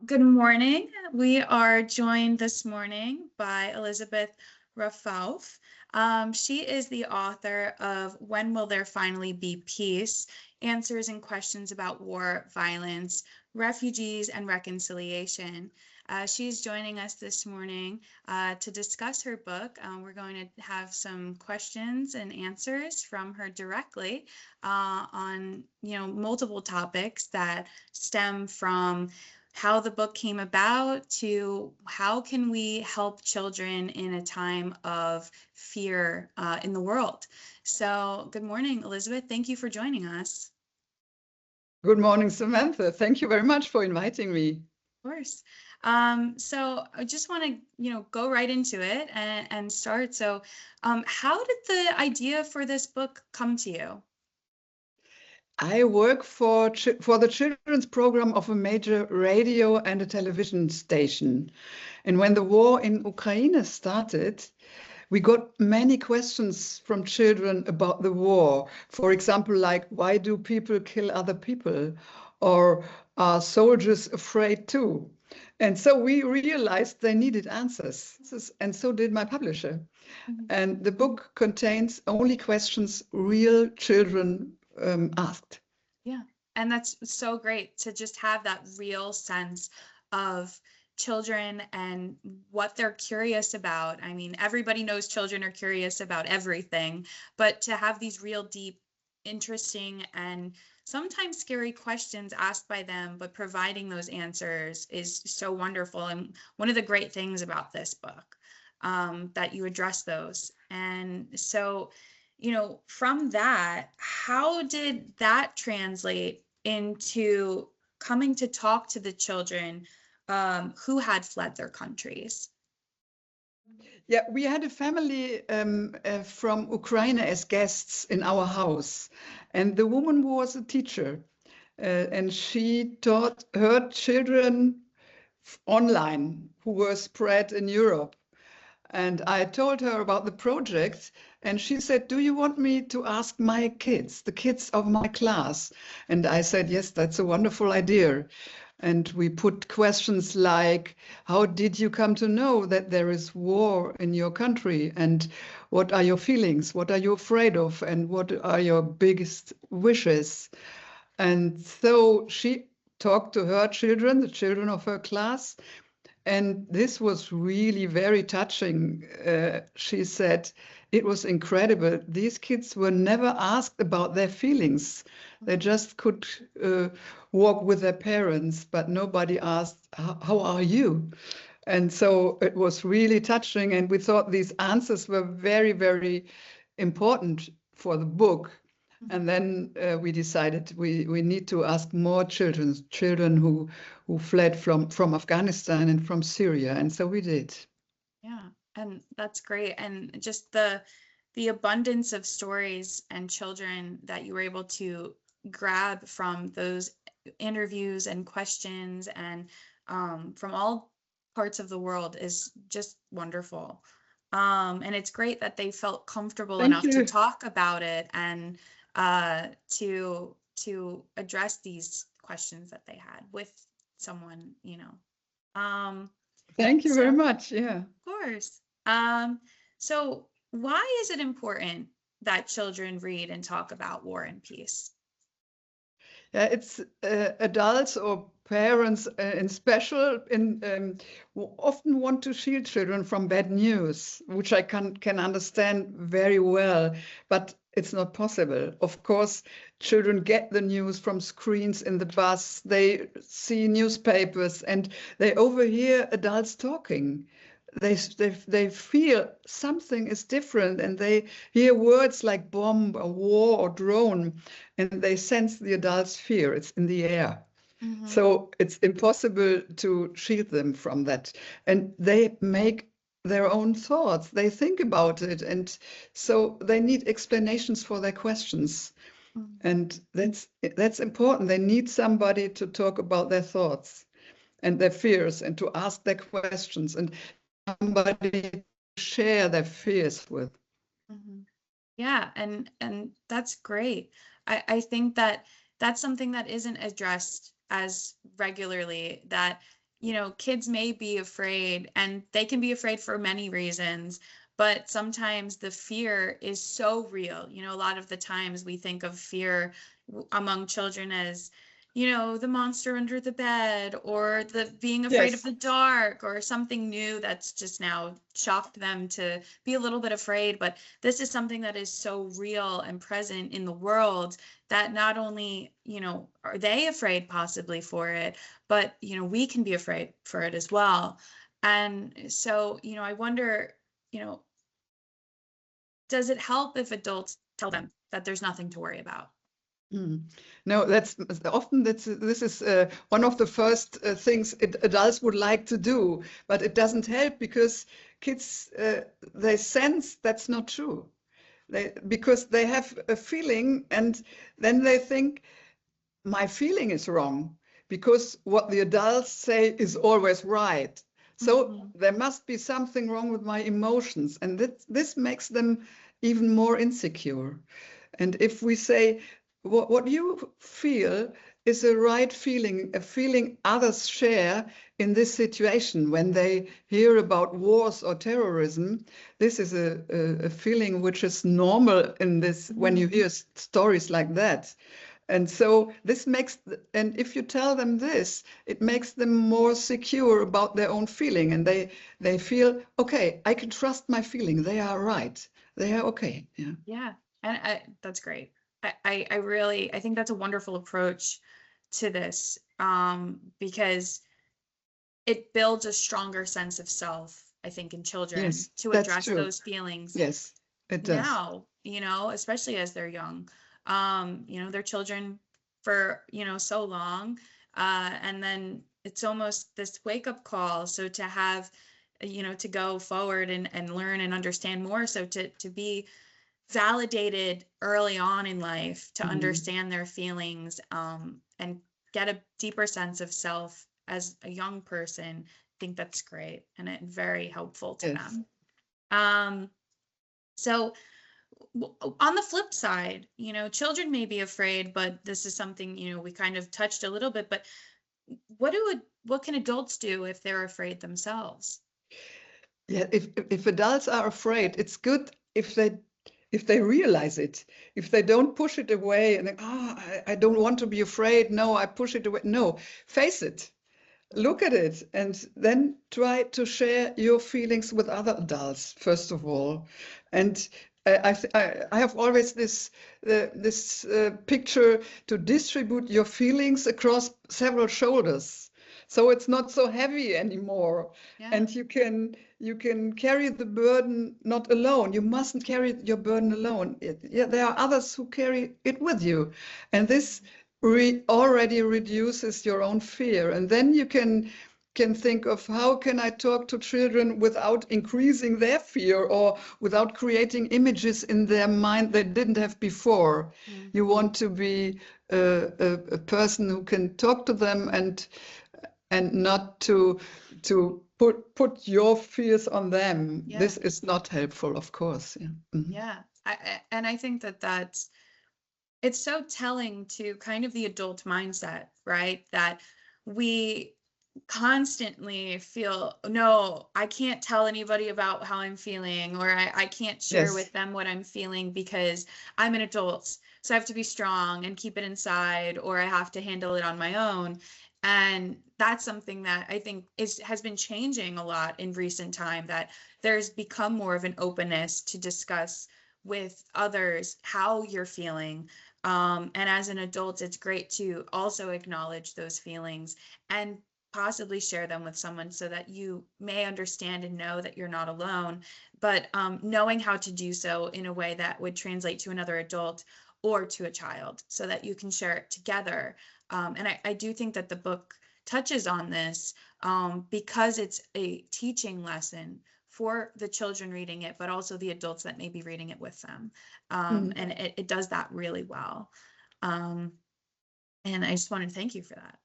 Good morning. We are joined this morning by Elisabeth Raffauf. She is the author of When Will There Finally Be Peace? Answers and Questions About War, Violence, Refugees, and Reconciliation. She's joining us this morning to discuss her book. We're going to have some questions and answers from her directly on multiple topics that stem from how the book came about to how can we help children in a time of fear in the world. So good morning, Elisabeth. Thank you for joining us. Good morning, Samantha. Thank you very much for inviting me. Of course. So I just want to, go right into it and start. So how did the idea for this book come to you? I work for the children's program of a major radio and a television station. And when the war in Ukraine started, we got many questions from children about the war. For example, like, why do people kill other people? Or are soldiers afraid too? And so we realized they needed answers. And so did my publisher. Mhm. And the book contains only questions real children asked. Yeah. And that's so great to just have that real sense of children and what they're curious about. I mean, everybody knows children are curious about everything, but to have these real deep, interesting, and sometimes scary questions asked by them, but providing those answers is so wonderful. And one of the great things about this book, that you address those. And so, from that, how did that translate into coming to talk to the children who had fled their countries? Yeah, we had a family from Ukraine as guests in our house. And the woman was a teacher. And she taught her children online who were spread in Europe. And I told her about the project, and she said, do you want me to ask my kids, the kids of my class? And I said, yes, that's a wonderful idea. And we put questions like, how did you come to know that there is war in your country? And what are your feelings? What are you afraid of? And what are your biggest wishes? And so she talked to her children, the children of her class, and this was really very touching. She said, it was incredible. These kids were never asked about their feelings. They just could walk with their parents, but nobody asked, how are you? And so it was really touching. And we thought these answers were very, very important for the book. And then we decided we need to ask more children who fled from Afghanistan and from Syria. And so we did. Yeah, and that's great. And just the abundance of stories and children that you were able to grab from those interviews and questions and from all parts of the world is just wonderful. And it's great that they felt comfortable Thank enough to you. talk about it and to address these questions that they had with someone. Um, Thank you very so much. Yeah. of course. So why is it important that children read and talk about war and peace? Yeah, it's adults or parents in special who often want to shield children from bad news, which I can understand very well, but it's not possible. Of course, children get the news from screens in the bus, they see newspapers, and they overhear adults talking. They feel something is different, and they hear words like bomb or war or drone, and they sense the adult's fear. It's in the air. Mm-hmm. So it's impossible to shield them from that. And they make their own thoughts. They think about it. And so they need explanations for their questions. And that's important. They need somebody to talk about their thoughts and their fears and to ask their questions and somebody to share their fears with. Mm-hmm. Yeah, and that's great. I think that that's something that isn't addressed as regularly, that kids may be afraid, and they can be afraid for many reasons, but sometimes the fear is so real. A lot of the times we think of fear among children as, the monster under the bed, or the being afraid of Yes. the dark, or something new that's just now shocked them to be a little bit afraid. But this is something that is so real and present in the world, that not only, are they afraid possibly for it, but we can be afraid for it as well. And so, I wonder, you know does it help if adults tell them that there's nothing to worry about? Mm. No, this is one of the first things adults would like to do, but it doesn't help because kids they sense that's not true. Because they have a feeling, and then they think my feeling is wrong because what the adults say is always right. So Hmm. there must be something wrong with my emotions, and this makes them even more insecure. And if we say, what you feel is a right feeling, a feeling others share in this situation when they hear about wars or terrorism, this is a feeling which is normal in this when you hear stories like that. And so this makes, and if you tell them this, it makes them more secure about their own feeling, and they feel, okay, I can trust my feeling. They are right. They are okay. Yeah. Yeah, and that's great. I think that's a wonderful approach to this, because it builds a stronger sense of self, I think, in children Yes, to that's address true. those feelings Yes, it does. now, especially as they're young. They're children for, so long. And then it's almost this wake up call. So to have, to go forward and learn and understand more. So to be validated early on in life, to Mhm. understand their feelings, and get a deeper sense of self as a young person, I think that's great and very helpful to Yes. them. So on the flip side, children may be afraid, but this is something, we kind of touched a little bit, but what can adults do if they're afraid themselves? Yeah, if adults are afraid, it's good if they realize it, if they don't push it away and think, I don't want to be afraid. No, I push it away. No, face it. Look at it and then try to share your feelings with other adults first of all. And I have always this picture to distribute your feelings across several shoulders, so it's not so heavy anymore, Yeah. and you can carry the burden not alone. You mustn't carry your burden alone. Yeah, there are others who carry it with you, and this already reduces your own fear, and then you can think of how can I talk to children without increasing their fear or without creating images in their mind they didn't have before. Mm. You want to be a person who can talk to them and not to put your fears on them. Yeah. This is not helpful, of course. Yeah. Mhm. Yeah. And I think that it's so telling to kind of the adult mindset, right? That we constantly feel, no, I can't tell anybody about how I'm feeling, or I can't share Yes. with them what I'm feeling because I'm an adult. So I have to be strong and keep it inside, or I have to handle it on my own. And that's something that I think has been changing a lot in recent time, that there's become more of an openness to discuss with others how you're feeling. And as an adult, it's great to also acknowledge those feelings and possibly share them with someone so that you may understand and know that you're not alone. But knowing how to do so in a way that would translate to another adult or to a child so that you can share it together. And I do think that the book touches on this, because it's a teaching lesson for the children reading it, but also the adults that may be reading it with them. Mhm. And it does that really well. Um, and I just wanted to thank you for that.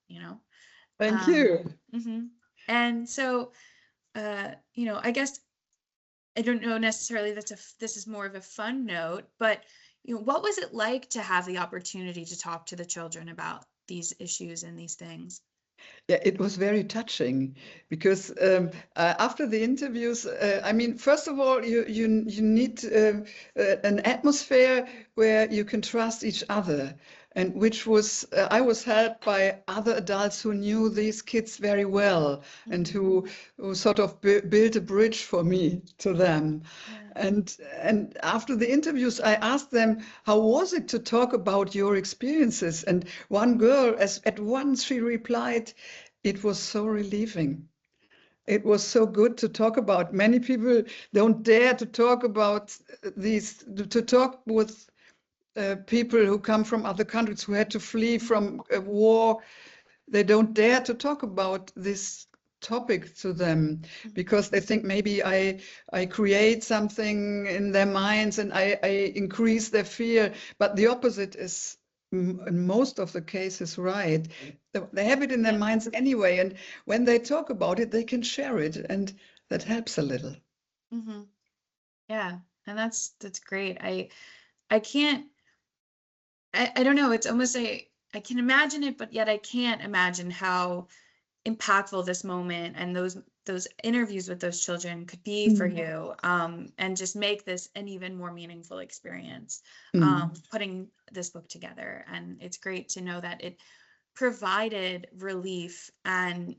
Thank Um, you. mhm. And so, I guess I don't know necessarily this is more of a fun note, but what was it like to have the opportunity to talk to the children about these issues and these things? Yeah, it was very touching because after the interviews, I mean, first of all, you need an atmosphere where you can trust each other, and which was I was helped by other adults who knew these kids very well and Mhm. who sort of built a bridge for me to them. Yeah. And after the interviews, I asked them, how was it to talk about your experiences? And one girl, as at once she replied, it was so relieving. It was so good to talk about. Many people don't dare to talk about these, to talk with people who come from other countries who had to flee Mhm. from a war. They don't dare to talk about this topic to them Mhm. because they think maybe I create something in their minds and I increase their fear. But the opposite is in most of the cases right. They have it in their Yeah. minds anyway, and when they talk about it, they can share it, and that helps a little. Mhm. Yeah. And that's great. I can't I don't know, it's almost like I can imagine it, but yet I can't imagine how impactful this moment and those interviews with those children could be for Mm. you, and just make this an even more meaningful experience, Mm. putting this book together. And it's great to know that it provided relief and,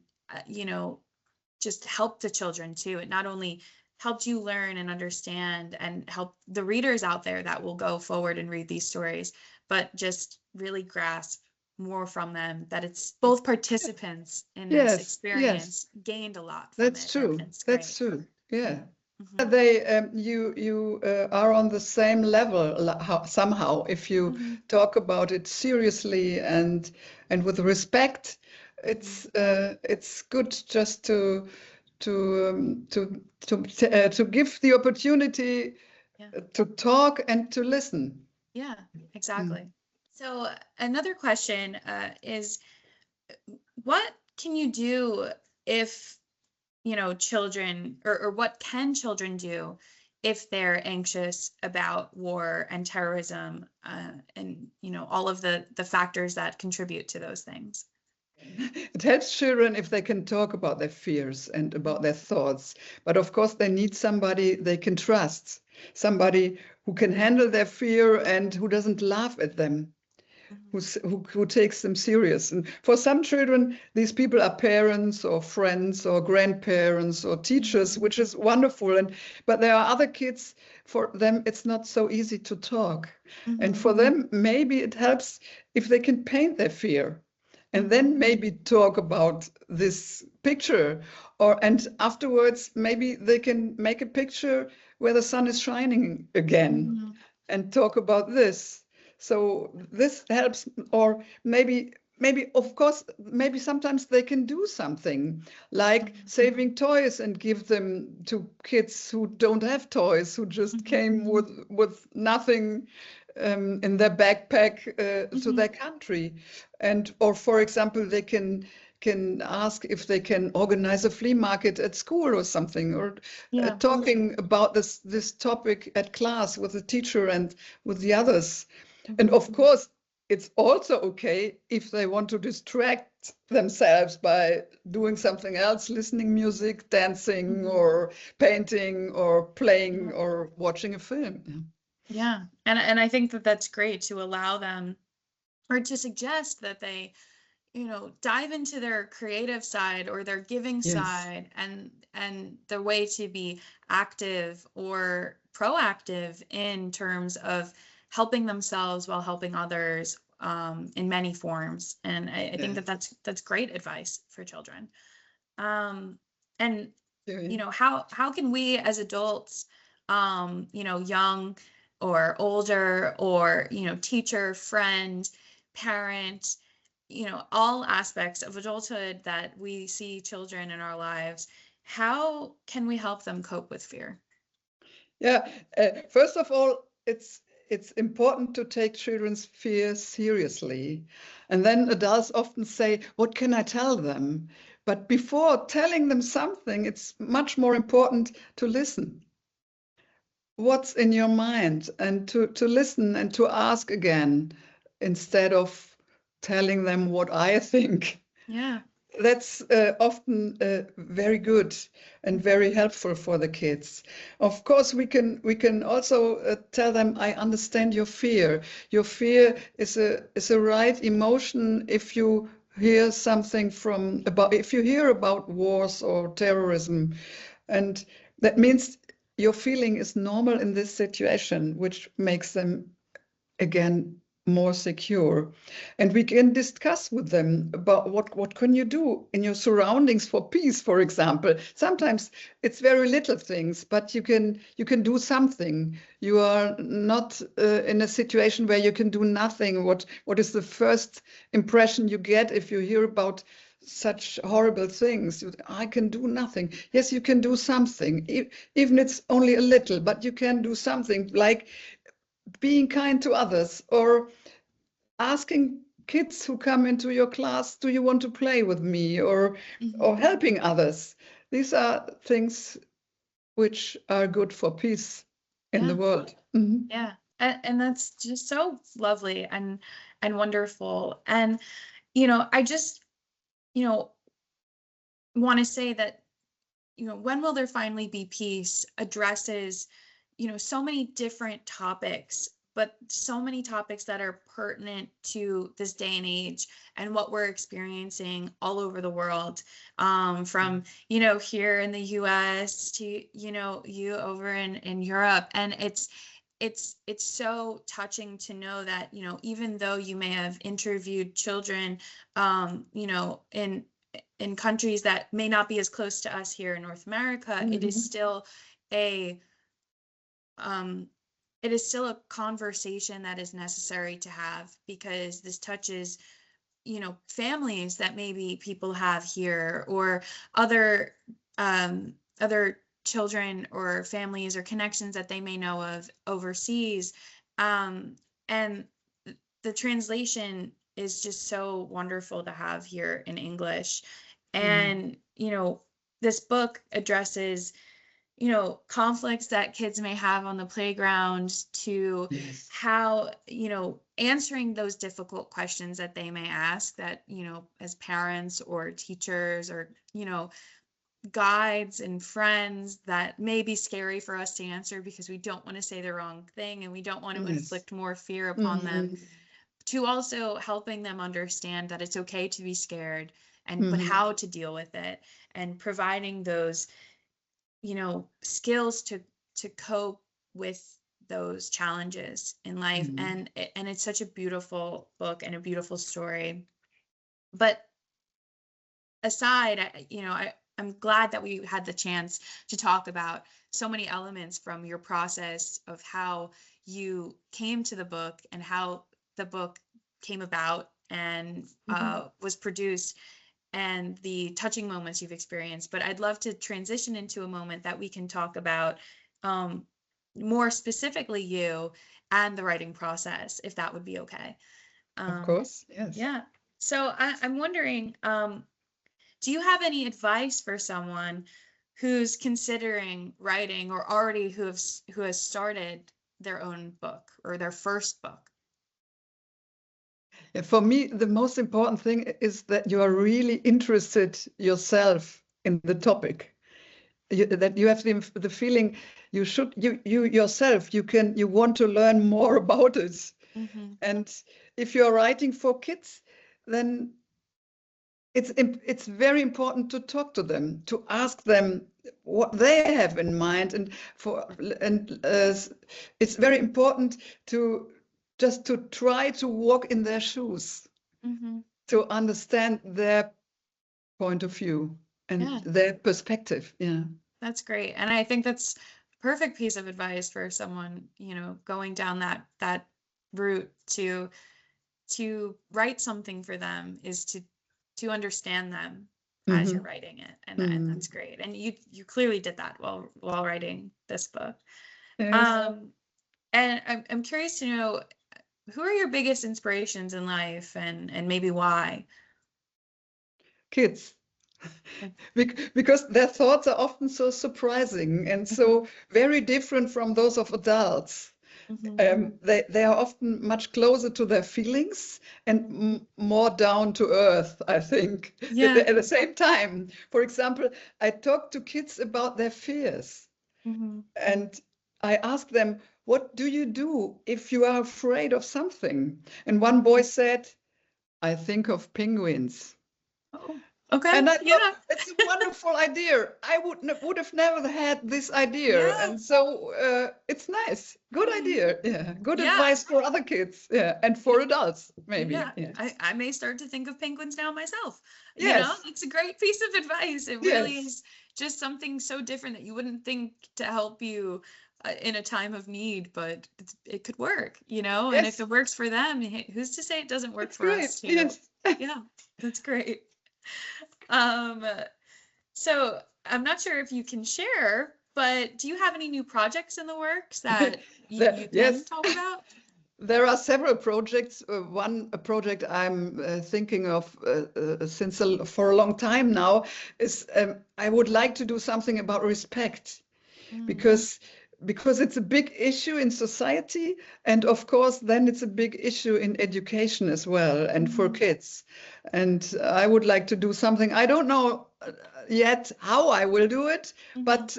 just helped the children too. It not only helped you learn and understand and help the readers out there that will go forward and read these stories, but just really grasp more from them, that it's both participants in this Yes, yes, experience gained a lot from that's it, and true. it's That's great. true. Yeah. Hmm. They you are on the same level somehow if you Hmm. talk about it seriously and with respect. Hmm. It's good just to give the opportunity Yeah. to talk and to listen. Yeah, Mm. exactly. So another question is, what can you do if children, or what can children do if they're anxious about war and terrorism, and all of the factors that contribute to those things? It helps children if they can talk about their fears and about Mhm. their thoughts. But of course, they need somebody they can trust, somebody who can handle their fear and who doesn't laugh at them, Mhm. who takes them serious. And for some children, these people are parents or friends or grandparents or teachers, Mhm. which is wonderful. But there are other kids, for them, it's not so easy to talk. And Mhm. for them, maybe it helps if they can paint their fear and Mhm. then maybe talk about this picture, and afterwards maybe they can make a picture where the sun is shining again Mhm. and talk about this. So this helps. Or maybe of course maybe sometimes they can do something like Mhm. saving toys and give them to kids who don't have toys, who just Mhm. came with nothing in their backpack to Mhm. their country. And or for example, they can ask if they can organize a flea market at school or something, or Yeah. talking about this topic at class with the teacher and with the others. And Mhm. of course, it's also okay if they want to distract themselves by doing something else, listening music, dancing, Mhm. or painting, or playing, Yeah. or watching a film. Yeah. And I think that that's great to allow them, or to suggest that they dive into their creative side or their giving Yes, side, and the way to be active or proactive in terms of helping themselves while helping others, in many forms. And I think that yes. that's great advice for children. And Yeah. how can we as adults, young or older, or teacher, friend, parent, all aspects of adulthood that we see children in our lives, how can we help them cope with fear? Yeah, first of all, it's important to take children's fear seriously. And then adults often say, "What can I tell them?" But before telling them something, it's much more important to listen. What's in your mind? And to listen and to ask again instead of telling them what I think. Yeah. that's often very good and very helpful for the kids. Of course, we can also tell them, I understand your fear. Your fear is a right emotion if you hear something from about if you hear about wars or terrorism, and that means your feeling is normal in this situation, which makes them again more secure, and we can discuss with them about what can you do in your surroundings for peace, for example. Sometimes it's very little things, but you can do something. You are not in a situation where you can do nothing. What is the first impression you get if you hear about such horrible things? I can do nothing. Yes, you can do something, even it's only a little, but you can do something, like being kind to others, or asking kids who come into your class, do you want to play with me, or Mhm. helping others. These are things which are good for peace in the Yeah, world. yeah. And that's just so lovely and wonderful. And I just, you know, want to say that, when will there finally be peace addresses, so many different topics, but so many topics that are pertinent to this day and age and what we're experiencing all over the world, from, here in the US to, you over in Europe. And it's so touching to know that, even though you may have interviewed children, in countries that may not be as close to us here in North America, Mhm. a um, it is still a conversation that is necessary to have, because this touches, families that maybe people have here, or other other children or families or connections that they may know of overseas. And the translation is just so wonderful to have here in English. Mhm. And, this book addresses, conflicts that kids may have on the playground, to Yes. how, answering those difficult questions that they may ask, that, as parents or teachers or, guides and friends, that may be scary for us to answer because we don't want to say the wrong thing and we don't want to Yes. inflict more fear upon them, Mhm. to also helping them understand that it's okay to be scared, and but Mhm. how to deal with it, and providing those, skills to cope with those challenges in life. Mhm. And it's such a beautiful book and a beautiful story. But aside, I'm glad that we had the chance to talk about so many elements from your process of how you came to the book, and how the book came about and Mhm. was produced, and the touching moments you've experienced. But I'd love to transition into a moment that we can talk about, um, more specifically you and the writing process, if that would be okay. Of Um, course, yes. yeah. So I'm wondering, do you have any advice for someone who's considering writing, or already who has started their own book or their first book? Yeah, for me, the most important thing is that you are really interested yourself in the topic. That you have the feeling you yourself you want to learn more about it. Mm-hmm. And if you're writing for kids, then it's very important to talk to them, to ask them what they have in mind, and it's very important to just to try to walk in their shoes, Mm-hmm. to understand their point of view and Yeah. their perspective. Yeah. That's great. And I think that's a perfect piece of advice for someone, going down that route, to write something for them, is to understand them as you're Hmm. writing it. And Hmm. that's great. And you clearly did that while writing this book. Yes. And I'm curious to know, who are your biggest inspirations in life, and maybe why? Kids. Because their thoughts are often so surprising and Mhm. so very different from those of adults. They are often much closer to their feelings and more down to earth, I think, Yeah. at the same time. For example, I talk to kids about their fears, and I ask them, what do you do if you are afraid of something? And one boy said, I think of penguins. Oh, okay. And I thought, Yeah. it's a wonderful idea. I would have never had this idea. Yeah. And so it's nice. Good idea. Yeah. Good Yeah. advice for other kids. Yeah. And for adults, maybe. Yeah. Yes. I may start to think of penguins now myself. Yes. It's a great piece of advice. It really Yes. is just something so different that you wouldn't think to help you in a time of need, but it could work, and if Yes. it works for them, hey, who's to say it doesn't work It's for great. us too? Yes. Yeah, that's great. Um, so I'm not sure if you can share, but do you have any new projects in the works that you can Yes. talk about? There are several projects. One project I'm thinking of for a long time now is I would like to do something about respect, Mm, because it's a big issue in society, and of course then it's a big issue in education as well, and for mhm, kids. And I would like to do something. I don't know yet how I will do it, mhm, but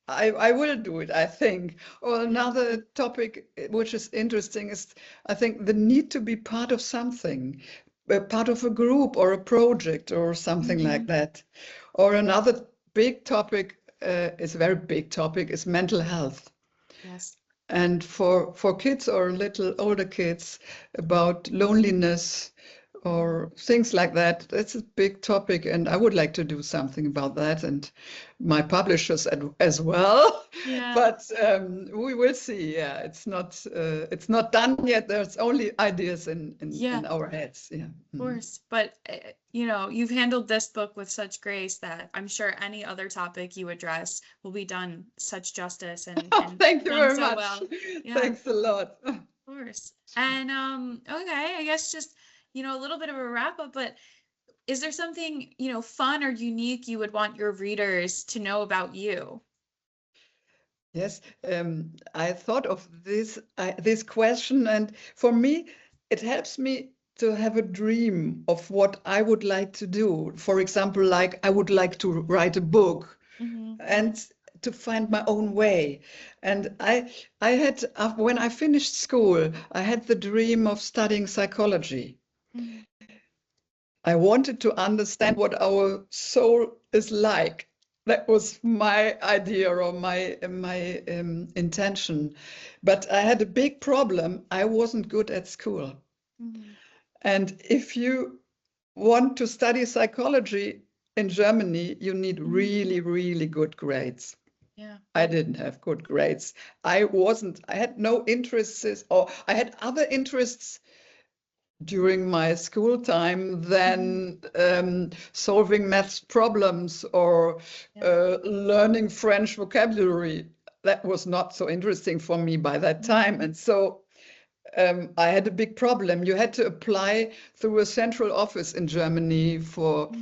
I will do it, I think. Or yeah, another topic which is interesting is, I think, the need to be part of something, part of a group or a project or something like mhm, that. Or another big topic, is a very big topic, is mental health. yes, And for kids or little older kids, about loneliness mhm, or things like that. That's a big topic, and I would like to do something about that, and my publishers as well. yeah. But we will see. Yeah, it's not done yet. There's only ideas Yeah, in our heads. Yeah. Mm. course. But you've handled this book with such grace that I'm sure any other topic you address will be done such justice and Thank you done very so much. well. Yeah, of Thanks a lot. course. And okay, I guess just a little bit of a wrap up, but is there something, fun or unique you would want your readers to know about you? Yes, I thought of this question, and for me, it helps me to have a dream of what I would like to do. For example, like I would like to write a book Hmm. and to find my own way. And I had, when I finished school, I had the dream of studying psychology. Hmm. I wanted to understand what our soul is like. That was my idea or my intention. But I had a big problem. I wasn't good at school. Hmm. And if you want to study psychology in Germany, you need Hmm. really, really good grades. Yeah. I didn't have good grades. I had no interests, or I had other interests during my school time Hmm. than solving maths problems or Yeah. learning French vocabulary. That was not so interesting for me by that time. Hmm. And so I had a big problem. You had to apply through a central office in Germany for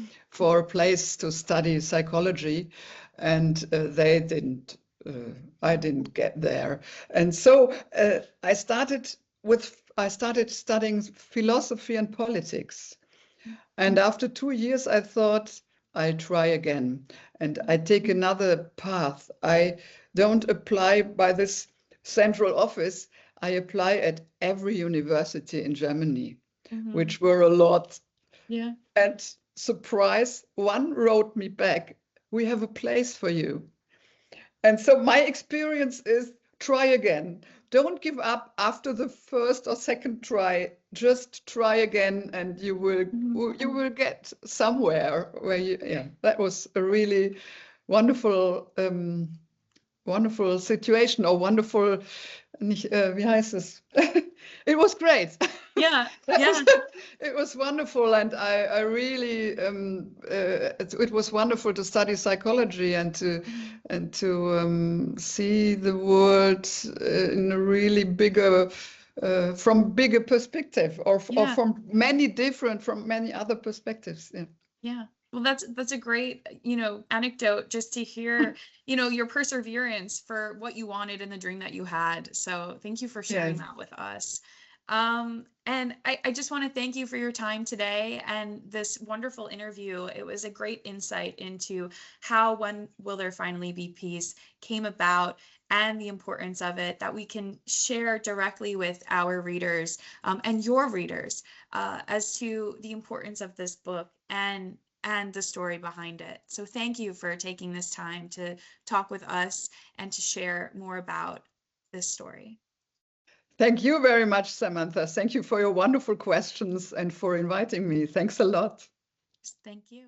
a place to study psychology, and they didn't. I didn't get there, and so I started studying philosophy and politics. And after 2 years, I thought I try again, and I take another path. I don't apply by this central office. I apply at every university in Germany, Hmm. which were a lot. Yeah. And surprise, one wrote me back, "We have a place for you." And so my experience is, try again. Don't give up after the first or second try. Just try again, and Hmm. you will get somewhere where you. Yeah, that was a really wonderful wonderful situation, or wonderful, wie heißt es? It was great. Yeah. That was, Yeah. it was wonderful, and I really it was wonderful to study psychology and to Mhm. see the world in a really bigger from bigger perspective, or Yeah. from many other perspectives. Yeah. Yeah. Well, that's a great, anecdote just to hear, your perseverance for what you wanted and the dream that you had. So thank you for sharing Yes. that with us. And I just want to thank you for your time today and this wonderful interview. It was a great insight into how When Will There Finally Be Peace came about and the importance of it that we can share directly with our readers, and your readers, as to the importance of this book and the story behind it. So thank you for taking this time to talk with us and to share more about this story. Thank you very much, Samantha. Thank you for your wonderful questions and for inviting me. Thanks a lot. Thank you.